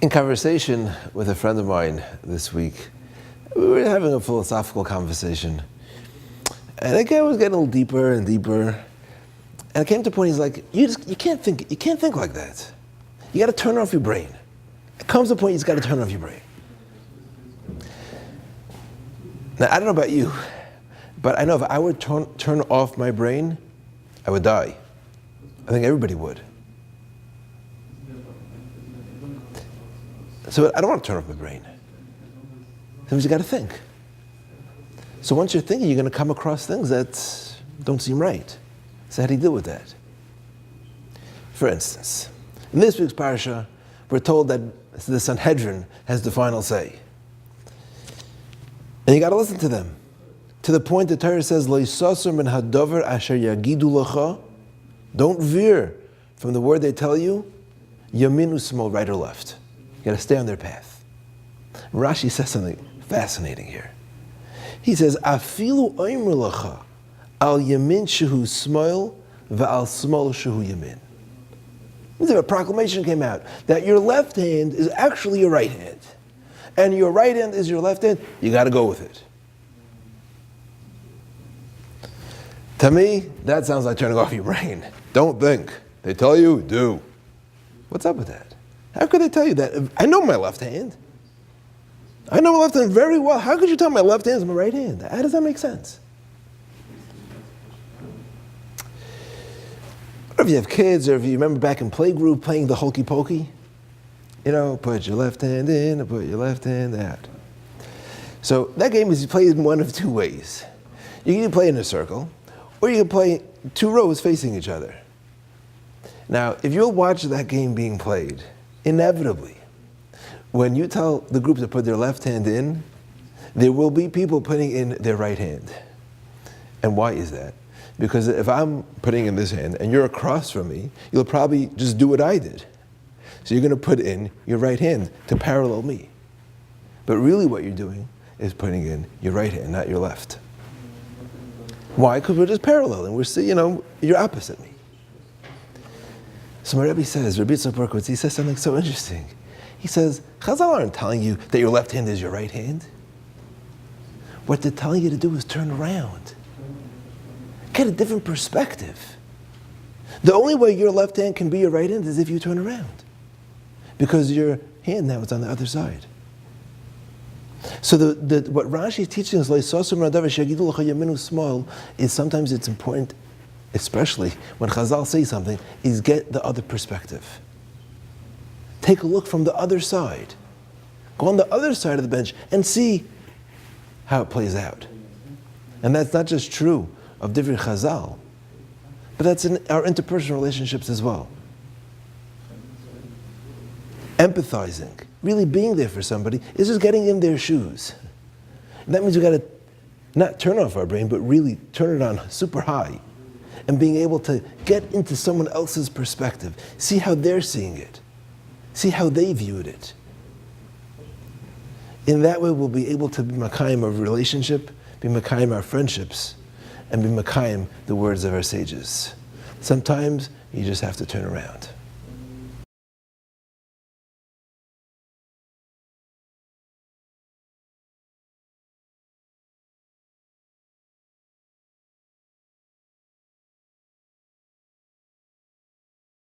In conversation with a friend of mine this week, we were having a philosophical conversation. And again, it was getting a little deeper and deeper. And it came to a point, he's like, you can't think like that. You gotta turn off your brain. It comes to a point, you just gotta turn off your brain. Now, I don't know about you, but I know if I would turn off my brain, I would die. I think everybody would. So I don't want to turn off my brain. Sometimes you got to think. So once you're thinking, you're going to come across things that don't seem right. So how do you deal with that? For instance, in this week's Parsha, we're told that the Sanhedrin has the final say. And you got to listen to them. To the point the Torah says, "Lo yisasur min hadavar asher yagidu lecha." Don't veer from the word they tell you, yamin usmol, right or left. You got to stay on their path. Rashi says something fascinating here. He says, "Afilu oimer lecha al yamin shehu smol ve'al smol shehu yamin." A proclamation came out that your left hand is actually your right hand, and your right hand is your left hand. You got to go with it. To me, that sounds like turning off your brain. Don't think. They tell you, do. What's up with that? How could they tell you that? I know my left hand. I know my left hand very well. How could you tell my left hand is my right hand? How does that make sense? Or if you have kids, or if you remember back in playgroup playing the hokey pokey, put your left hand in and put your left hand out. So that game is played in one of two ways. You can either play in a circle, or you can play two rows facing each other. Now, if you'll watch that game being played, inevitably, when you tell the group to put their left hand in, there will be people putting in their right hand. And why is that? Because if I'm putting in this hand and you're across from me, you'll probably just do what I did. So you're going to put in your right hand to parallel me. But really what you're doing is putting in your right hand, not your left. Why? Because we're just paralleling. You're opposite me. So my Rebbe says, Rabbi Yitzchak Berkowitz, he says something so interesting. He says, Chazal aren't telling you that your left hand is your right hand. What they're telling you to do is turn around. Get a different perspective. The only way your left hand can be your right hand is if you turn around. Because your hand now is on the other side. So what Rashi is teaching us, is sometimes it's important, especially when Chazal say something, is get the other perspective. Take a look from the other side. Go on the other side of the bench and see how it plays out. And that's not just true of different Chazal, but that's in our interpersonal relationships as well. Empathizing, really being there for somebody, is just getting in their shoes. And that means we got to not turn off our brain, but really turn it on super high. And being able to get into someone else's perspective, see how they're seeing it, see how they viewed it. In that way, we'll be able to be Makayim our relationship, be Makayim our friendships, and be Makayim the words of our sages. Sometimes you just have to turn around.